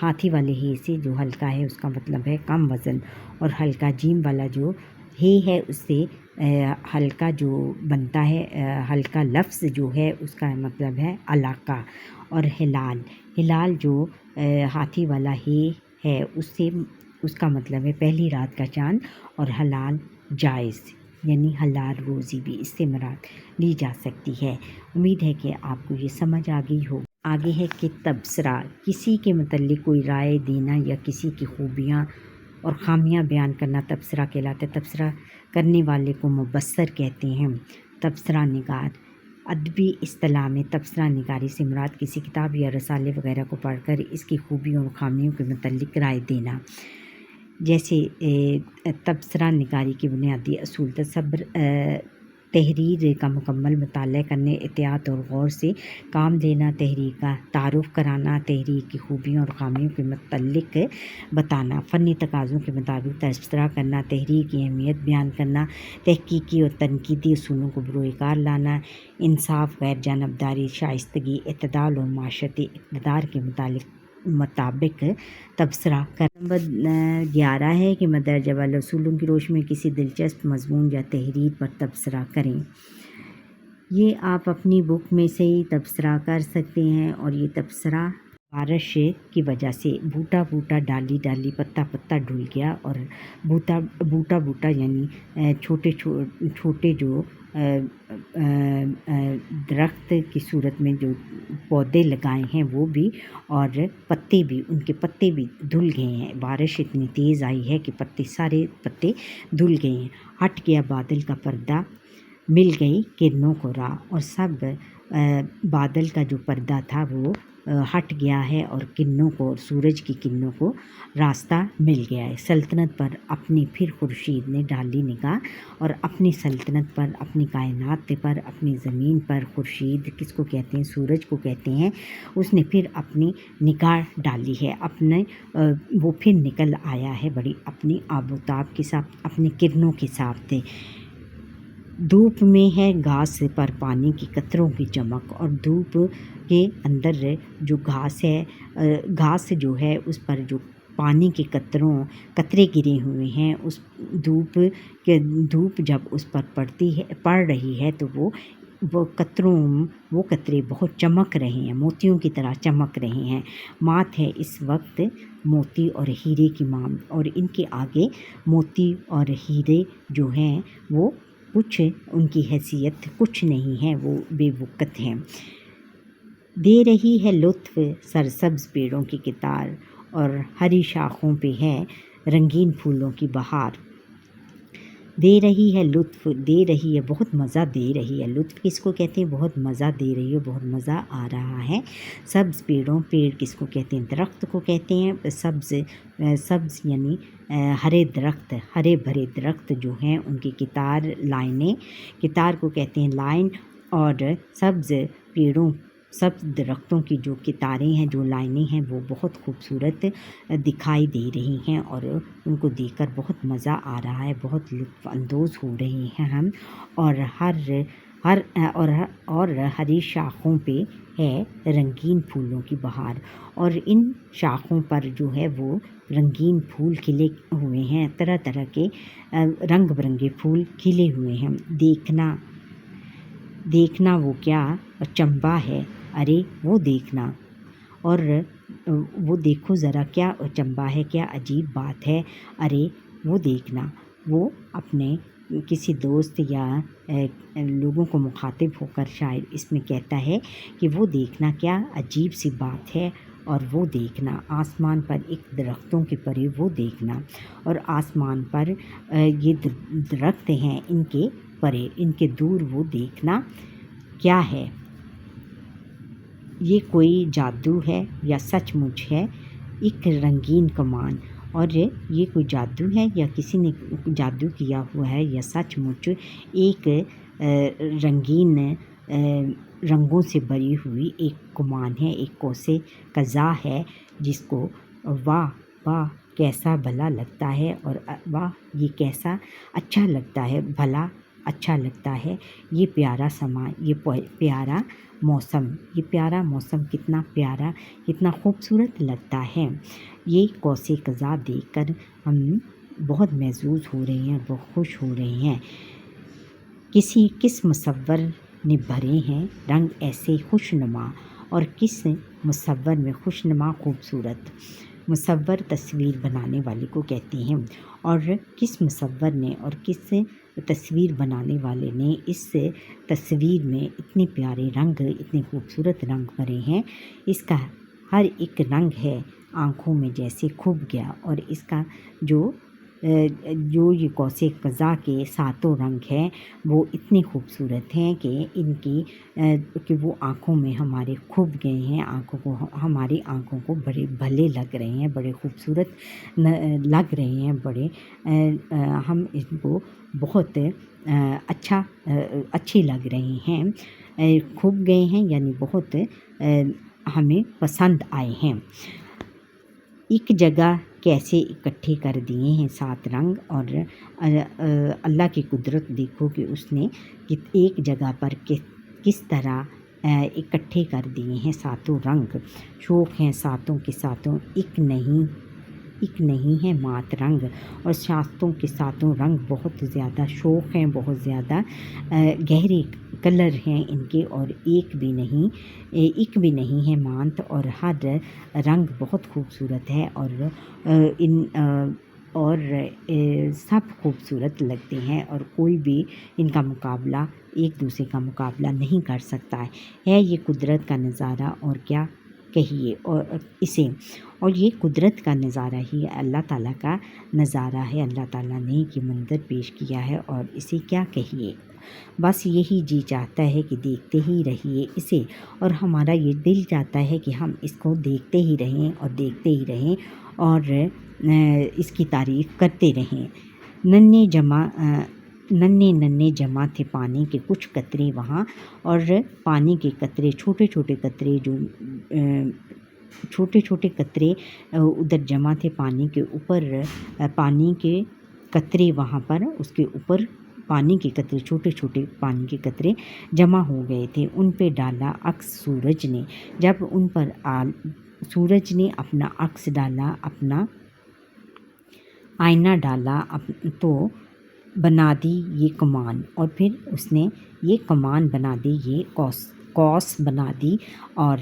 ہاتھی والے ہی سے جو ہلکا ہے اس کا مطلب ہے کم وزن، اور ہلکا جیم والا جو ہے اس سے ہلکا جو بنتا ہے، ہلکا لفظ جو ہے اس کا مطلب ہے علاقہ۔ اور ہلال جو ہاتھی والا ہے اس کا مطلب ہے پہلی رات کا چاند، اور حلال جائز یعنی حلال روزی بھی اس سے مراد لی جا سکتی ہے۔ امید ہے کہ آپ کو یہ سمجھ آ گئی ہو۔ آگے ہے کہ تبصرہ، کسی کے متعلق کوئی رائے دینا یا کسی کی خوبیاں اور خامیاں بیان کرنا تبصرہ کہلاتا ہے۔ تبصرہ کرنے والے کو مبصر کہتے ہیں۔ تبصرہ نگار، ادبی اصطلاح میں تبصرہ نگاری سے مراد کسی کتاب یا رسالے وغیرہ کو پڑھ کر اس کی خوبیوں اور خامیوں کے متعلق رائے دینا۔ جیسے تبصرہ نگاری کے بنیادی اصول: تحریر کا مکمل مطالعہ کرنے، احتیاط اور غور سے کام لینا، تحریر کا تعارف کرانا، تحریر کی خوبیوں اور خامیوں کے متعلق بتانا، فنی تقاضوں کے مطابق تبصرہ کرنا، تحریر کی اہمیت بیان کرنا، تحقیقی اور تنقیدی اصولوں کو بروئے کار لانا، انصاف، غیر جانبداری، شائستگی، اعتدال اور معاشرتی اقدار کے مطابق تبصرہ کرنا۔ نمبر 11 ہے کہ مندرجہ بالا اصولوں کی روشنی میں کسی دلچسپ مضمون یا تحریر پر تبصرہ کریں۔ یہ آپ اپنی بک میں سے ہی تبصرہ کر سکتے ہیں، اور یہ تبصرہ بارش کی وجہ سے بوٹا ڈالی ڈالی پتا پتا ڈھل گیا، اور بوٹا یعنی چھوٹے جو درخت کی صورت میں جو پودے لگائے ہیں وہ بھی، اور پتے بھی، ان کے پتے بھی دھل گئے ہیں۔ بارش اتنی تیز آئی ہے کہ سارے پتے دھل گئے ہیں۔ ہٹ گیا بادل کا پردہ، مل گئی کرنوں کو راہ، اور سب بادل کا جو پردہ تھا وہ ہٹ گیا ہے، اور کرنوں کو، سورج کی کرنوں کو راستہ مل گیا ہے۔ سلطنت پر اپنی پھر خورشید نے ڈالی نگاہ، اور اپنی سلطنت پر، اپنی کائنات پر، اپنی زمین پر خورشید کس کو کہتے ہیں؟ سورج کو کہتے ہیں۔ اس نے پھر اپنی نگاہ ڈالی ہے، وہ پھر نکل آیا ہے بڑی اپنی آب و تاب کے ساتھ، اپنی کرنوں کے ساتھ۔ دھوپ میں ہے گھاس پر پانی کی قطروں کی چمک، اور دھوپ کے اندر جو گھاس ہے، گھاس جو ہے اس پر جو پانی کے قطرے گرے ہوئے ہیں، اس دھوپ جب اس پر پڑ رہی ہے تو وہ قطرے بہت چمک رہے ہیں، موتیوں کی طرح چمک رہے ہیں۔ مات ہے اس وقت موتی اور ہیرے کی مانگ، اور ان کے آگے موتی اور ہیرے جو ہیں وہ کچھ، ان کی حیثیت کچھ نہیں ہے، وہ بے وقت ہیں۔ دے رہی ہے لطف سرسبز پیڑوں کی کتار، اور ہری شاخوں پہ ہے رنگین پھولوں کی بہار۔ دے رہی ہے لطف، دے رہی ہے، بہت مزہ دے رہی ہے۔ لطف کس کو کہتے ہیں؟ بہت مزہ دے رہی ہے، بہت مزہ آ رہا ہے۔ سبز پیڑوں، پیڑ کس کو کہتے ہیں؟ درخت کو کہتے ہیں۔ سبز یعنی ہرے درخت، ہرے بھرے درخت جو ہیں ان کی لائنیں، کتار کو کہتے ہیں لائن، اور سبز پیڑوں، سبز درختوں کی جو کتاریں ہیں، جو لائنیں ہیں، وہ بہت خوبصورت دکھائی دے رہی ہیں، اور ان کو دیکھ کر بہت مزہ آ رہا ہے، بہت لطف اندوز ہو رہے ہیں ہم۔ اور ہری شاخوں پہ ہے رنگین پھولوں کی بہار، اور ان شاخوں پر جو ہے وہ رنگین پھول کھلے ہوئے ہیں، طرح طرح کے رنگ برنگے پھول کھلے ہوئے ہیں۔ دیکھنا وہ کیا چمبا ہے، ارے وہ دیکھنا، اور وہ دیکھو ذرا کیا چمبا ہے، کیا عجیب بات ہے، ارے وہ دیکھنا۔ وہ اپنے کسی دوست یا لوگوں کو مخاطب ہو کر شاعر اس میں کہتا ہے کہ وہ دیکھنا کیا عجیب سی بات ہے، اور وہ دیکھنا آسمان پر ایک درختوں کے پرے، وہ دیکھنا، اور آسمان پر یہ درخت ہیں، ان کے پرے، ان کے دور وہ دیکھنا کیا ہے؟ یہ کوئی جادو ہے یا سچ مچ ہے ایک رنگین کمان، اور یہ کوئی جادو ہے یا کسی نے جادو کیا ہوا ہے، یا سچ مچ ایک رنگین رنگوں سے بری ہوئی ایک کمان ہے، ایک کوسے قزح ہے، جس کو واہ واہ کیسا بھلا لگتا ہے، اور واہ یہ کیسا اچھا لگتا ہے، بھلا اچھا لگتا ہے۔ یہ پیارا سما، یہ پیارا موسم کتنا پیارا، کتنا خوبصورت لگتا ہے۔ یہ قوس قزح دیکھ کر ہم بہت محظوظ ہو رہے ہیں، بہت خوش ہو رہے ہیں۔ کس مصور نے بھرے ہیں رنگ ایسے خوشنما، اور کس مصور میں خوشنما خوبصورت۔ مصور تصویر بنانے والے کو کہتے ہیں، اور کس مصور نے اور کس تصویر بنانے والے نے اس تصویر میں اتنے پیارے رنگ، اتنے خوبصورت رنگ بھرے ہیں۔ اس کا ہر ایک رنگ ہے آنکھوں میں جیسے کھب گیا، اور اس کا جو یہ قوس قزح کے 7 رنگ ہیں وہ اتنے خوبصورت ہیں کہ وہ آنکھوں میں ہمارے کھب گئے ہیں، ہماری آنکھوں کو بڑے بھلے لگ رہے ہیں، بڑے خوبصورت لگ رہے ہیں، ہم ان کو بہت اچھے لگ رہے ہیں، کھب گئے ہیں یعنی بہت ہمیں پسند آئے ہیں۔ ایک جگہ کیسے اکٹھے کر دیے ہیں 7 رنگ، اور اللہ کی قدرت دیکھو کہ اس نے ایک جگہ پر کس طرح اکٹھے کر دیے ہیں 7 رنگ۔ شوق ہیں 7 کے 7 ایک نہیں ہے مات رنگ، اور 7 کے 7 رنگ بہت زیادہ شوق ہیں، بہت زیادہ گہرے کلر ہیں ان کے، اور ایک بھی نہیں ہے مانت، اور ہر رنگ بہت خوبصورت ہے، اور سب خوبصورت لگتے ہیں، اور کوئی بھی ان کا مقابلہ، ایک دوسرے کا مقابلہ نہیں کر سکتا ہے۔ یہ قدرت کا نظارہ، اور کیا کہیے اور یہ قدرت کا نظارہ ہی اللہ تعالیٰ کا نظارہ ہے۔ اللہ تعالیٰ نے یہ منظر پیش کیا ہے، اور اسے کیا کہیے، بس یہی جی چاہتا ہے کہ دیکھتے ہی رہیے اسے، اور ہمارا یہ دل چاہتا ہے کہ ہم اس کو دیکھتے ہی رہیں اور دیکھتے ہی رہیں، اور اس کی تعریف کرتے رہیں۔ ننھے جمع تھے پانی کے کچھ قطرے وہاں، اور پانی کے قطرے، چھوٹے چھوٹے قطرے ادھر جمع تھے پانی کے اوپر، پانی کے قطرے وہاں پر، اس کے اوپر پانی کے قطرے، چھوٹے پانی کے قطرے جمع ہو گئے تھے۔ ان پہ ڈالا عکس سورج نے، جب ان پر سورج نے اپنا عکس ڈالا، اپنا آئینہ ڈالا، تو بنا دی یہ کمان، اور پھر اس نے یہ کمان بنا دی، یہ قوس بنا دی، اور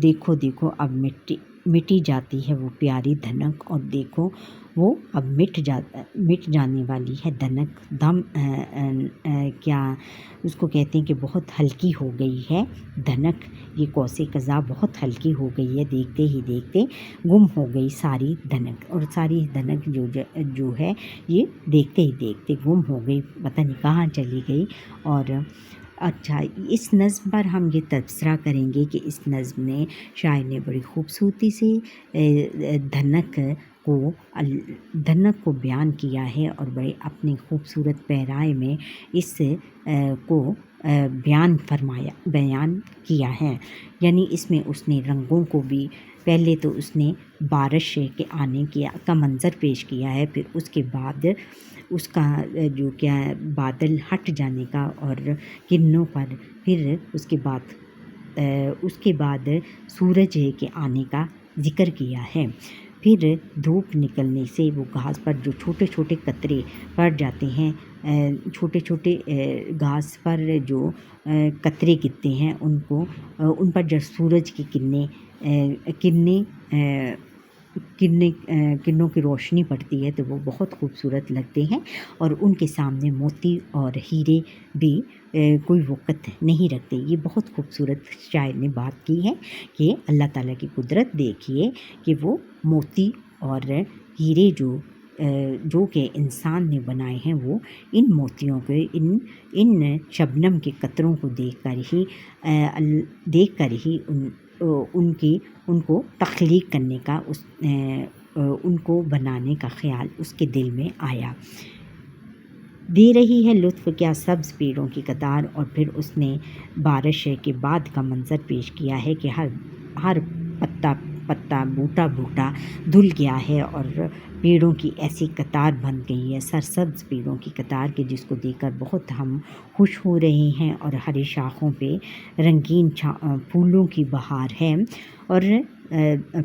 دیکھو اب مٹی جاتی ہے وہ پیاری دھنک، اور دیکھو وہ اب مٹ جانے والی ہے دھنک، کیا اس کو کہتے ہیں کہ بہت ہلکی ہو گئی ہے دھنک۔ یہ قوس قزح بہت ہلکی ہو گئی ہے، دیکھتے ہی دیکھتے گم ہو گئی ساری دھنک، اور ساری دھنک جو ہے یہ دیکھتے ہی دیکھتے گم ہو گئی، پتہ نہیں کہاں چلی گئی۔ اور اچھا، اس نظم پر ہم یہ تبصرہ کریں گے کہ اس نظم نے شاعر نے بڑی خوبصورتی سے دھنک کو بیان کیا ہے، اور بڑے اپنے خوبصورت پیرائے میں اس کو بیان کیا ہے، یعنی اس میں اس نے رنگوں کو بھی، پہلے تو اس نے بارش کے آنے کا منظر پیش کیا ہے، پھر اس کے بعد اس کا جو کیا بادل ہٹ جانے کا اور کرنوں پر، پھر اس کے بعد سورج کے آنے کا ذکر کیا ہے۔ پھر دھوپ نکلنے سے وہ گھاس پر جو چھوٹے قطرے پڑ جاتے ہیں، چھوٹے گھاس پر جو قطرے گرتے ہیں، ان پر جب سورج کی کرنوں کی روشنی پڑتی ہے تو وہ بہت خوبصورت لگتے ہیں، اور ان کے سامنے موتی اور ہیرے بھی کوئی وقت نہیں رکھتے۔ یہ بہت خوبصورت شاعر نے بات کی ہے کہ اللہ تعالیٰ کی قدرت دیکھیے کہ وہ موتی اور ہیرے جو کہ انسان نے بنائے ہیں، وہ ان موتیوں کے، ان شبنم کے قطروں کو دیکھ کر ہی ان کو تخلیق کرنے کا، ان کو بنانے کا خیال اس کے دل میں آیا۔ دے رہی ہے لطف کیا سبز پیڑوں کی قطار، اور پھر اس نے بارش کے بعد کا منظر پیش کیا ہے کہ ہر پتا پتا بوٹا بوٹا دھل گیا ہے اور پیڑوں کی ایسی قطار بن گئی ہے، سرسبز پیڑوں کی قطار کے جس کو دیکھ کر بہت ہم خوش ہو رہے ہیں، اور ہری شاخوں پہ رنگین پھولوں کی بہار ہے، اور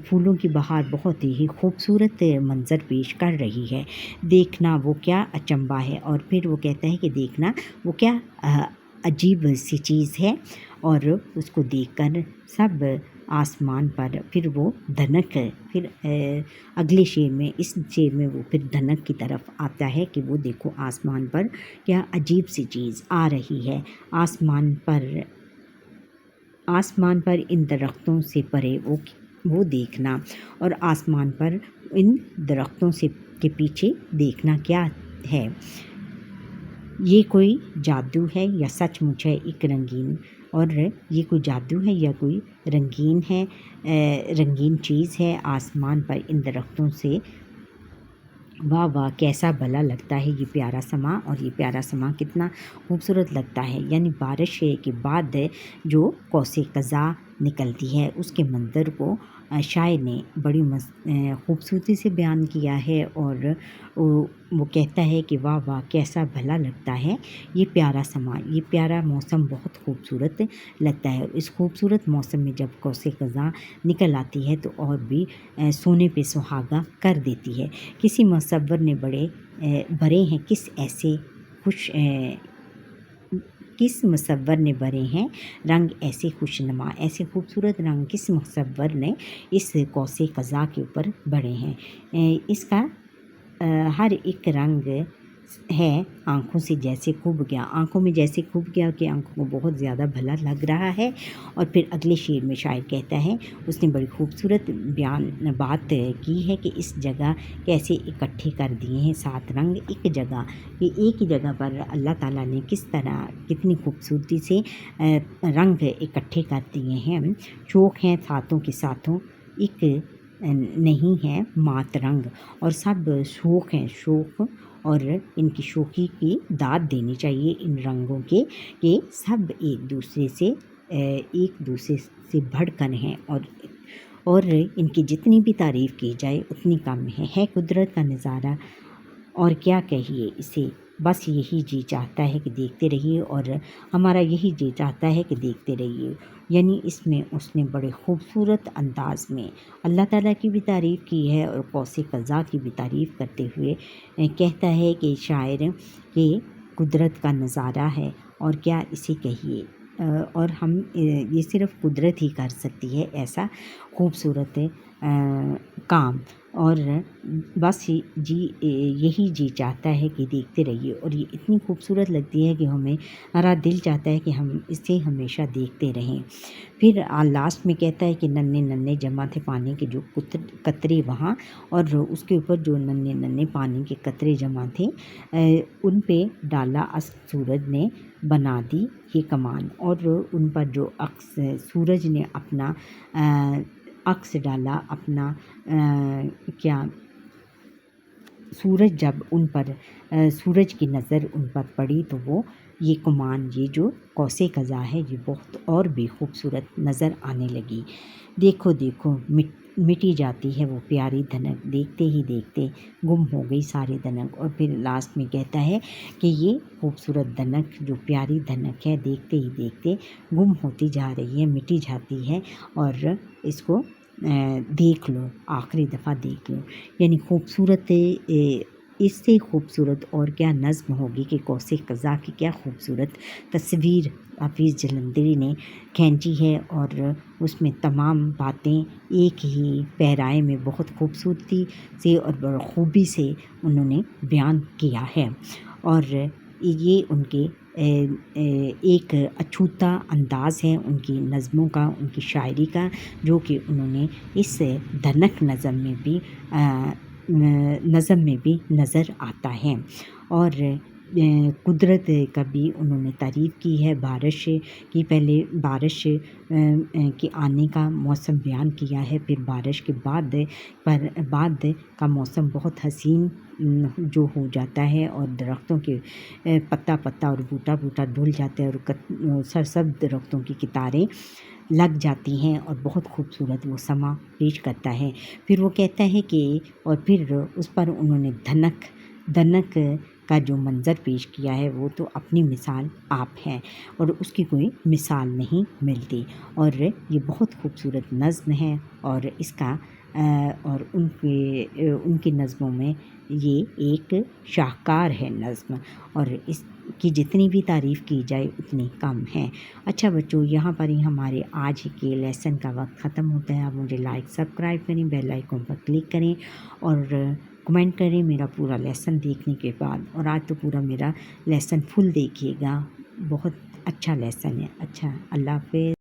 پھولوں کی بہار بہت ہی خوبصورت منظر پیش کر رہی ہے۔ دیکھنا وہ کیا اچنبھا ہے، اور پھر وہ کہتا ہے کہ دیکھنا وہ کیا عجیب سی چیز ہے، اور اس کو دیکھ کر سب آسمان پر پھر وہ دھنک، پھر اگلے شعر میں، اس شعر میں وہ پھر دھنک کی طرف آتا ہے کہ وہ دیکھو آسمان پر کیا عجیب سی چیز آ رہی ہے، آسمان پر ان درختوں سے پرے وہ دیکھنا، اور آسمان پر ان درختوں سے کے پیچھے دیکھنا کیا ہے، یہ کوئی جادو ہے یا سچ مچ ہے ایک رنگین، اور یہ کوئی جادو ہے یا کوئی رنگین چیز ہے آسمان پر ان درختوں سے، واہ واہ کیسا بھلا لگتا ہے یہ پیارا سما، اور یہ پیارا سما کتنا خوبصورت لگتا ہے، یعنی بارش کے بعد جو قوس قزح نکلتی ہے اس کے منظر کو شاعر نے بڑی خوبصورتی سے بیان کیا ہے، اور وہ کہتا ہے کہ واہ واہ کیسا بھلا لگتا ہے یہ پیارا سما، یہ پیارا موسم بہت خوبصورت لگتا ہے، اس خوبصورت موسم میں جب قوس قزح نکل آتی ہے تو اور بھی سونے پہ سہاگا کر دیتی ہے۔ کسی مصور نے بھرے ہیں کس مصور نے بھرے ہیں رنگ ایسے خوش نما، ایسے خوبصورت رنگ کس مصور نے اس قوس قزح کے اوپر بھرے ہیں۔ اس کا ہر ایک رنگ ہے آنکھوں سے جیسے خوب گیا، آنکھوں میں جیسے خوب گیا کہ آنکھوں کو بہت زیادہ بھلا لگ رہا ہے، اور پھر اگلے شعر میں شاعر کہتا ہے، اس نے بڑی خوبصورت بات کی ہے کہ اس جگہ کیسے اکٹھے کر دیے ہیں 7 رنگ ایک جگہ، کہ ایک ہی جگہ پر اللہ تعالیٰ نے کس طرح کتنی خوبصورتی سے رنگ اکٹھے کر دیے ہیں، شوق ہیں ساتوں کے ساتھوں ایک نہیں ہے مات رنگ، اور سب شوق ہیں، شوق، اور ان کی شوخی کی داد دینی چاہیے ان رنگوں کے، کہ سب ایک دوسرے سے بڑھ کر ہیں، اور ان کی جتنی بھی تعریف کی جائے اتنی کم ہے قدرت کا نظارہ، اور کیا کہیے اسے، بس یہی جی چاہتا ہے کہ دیکھتے رہیے، اور ہمارا یہی جی چاہتا ہے کہ دیکھتے رہیے، یعنی اس میں اس نے بڑے خوبصورت انداز میں اللہ تعالیٰ کی بھی تعریف کی ہے، اور قوس قزح کی بھی تعریف کرتے ہوئے کہتا ہے کہ شاعر کہ قدرت کا نظارہ ہے، اور کیا اسے کہیے، اور ہم یہ صرف قدرت ہی کر سکتی ہے ایسا خوبصورت کام، اور بس یہی جی چاہتا ہے کہ دیکھتے رہیے، اور یہ اتنی خوبصورت لگتی ہے کہ ہمارا دل چاہتا ہے کہ ہم اسے ہمیشہ دیکھتے رہیں۔ پھر لاسٹ میں کہتا ہے کہ ننھے ننھے جمع تھے پانی کے جو قطرے وہاں، اور اس کے اوپر جو ننھے ننھے پانی کے قطرے جمع تھے ان پہ ڈالا اشک سورج نے بنا دی یہ کمان، اور ان پر جو سورج نے اپنا عکس ڈالا، اپنا سورج جب ان پر سورج کی نظر ان پر پڑی تو وہ یہ کمان، یہ جو قوس قزح ہے یہ بہت اور بھی خوبصورت نظر آنے لگی۔ دیکھو دیکھو مٹی جاتی ہے وہ پیاری دھنک، دیکھتے ہی دیکھتے گم ہو گئی ساری دھنک، اور پھر لاسٹ میں کہتا ہے کہ یہ خوبصورت دھنک جو پیاری دھنک ہے دیکھتے ہی دیکھتے گم ہوتی جا رہی ہے، مٹی جاتی ہے، اور اس کو دیکھ لو، آخری دفعہ دیکھ لو، یعنی خوبصورت، اس سے خوبصورت اور کیا نظم ہوگی کہ قوس قزح کی کیا خوبصورت تصویر حافظ جلندری نے کھینچی ہے، اور اس میں تمام باتیں ایک ہی پیرائے میں بہت خوبصورتی سے اور بخوبی سے انہوں نے بیان کیا ہے، اور یہ ان کے ایک اچھوتا انداز ہے ان کی نظموں کا، ان کی شاعری کا، جو کہ انہوں نے اس دھنک نظم میں بھی نظر آتا ہے، اور قدرت کا بھی انہوں نے تعریف کی ہے، بارش کی، پہلے بارش کے آنے کا موسم بیان کیا ہے، پھر بارش کے بعد کا موسم بہت حسین جو ہو جاتا ہے، اور درختوں کے پتا اور بوٹا دھل جاتا ہے، اور سرسبز درختوں کی قطاریں لگ جاتی ہیں اور بہت خوبصورت وہ سما پیش کرتا ہے۔ پھر وہ کہتا ہے کہ اور پھر اس پر انہوں نے دھنک کا جو منظر پیش کیا ہے وہ تو اپنی مثال آپ ہے اور اس کی کوئی مثال نہیں ملتی، اور یہ بہت خوبصورت نظم ہے، اور اس کا اور ان کی نظموں میں یہ ایک شاہکار ہے نظم، اور اس کی جتنی بھی تعریف کی جائے اتنی کم ہے۔ اچھا بچوں، یہاں پر ہی ہمارے آج کے لیسن کا وقت ختم ہوتا ہے۔ آپ مجھے لائک سبسکرائب کریں، بیل آئیکن پر کلک کریں اور کمنٹ کریں میرا پورا لیسن دیکھنے کے بعد، اور آج تو پورا میرا لیسن فل دیکھیے گا، بہت اچھا لیسن ہے۔ اچھا، اللہ حافظ۔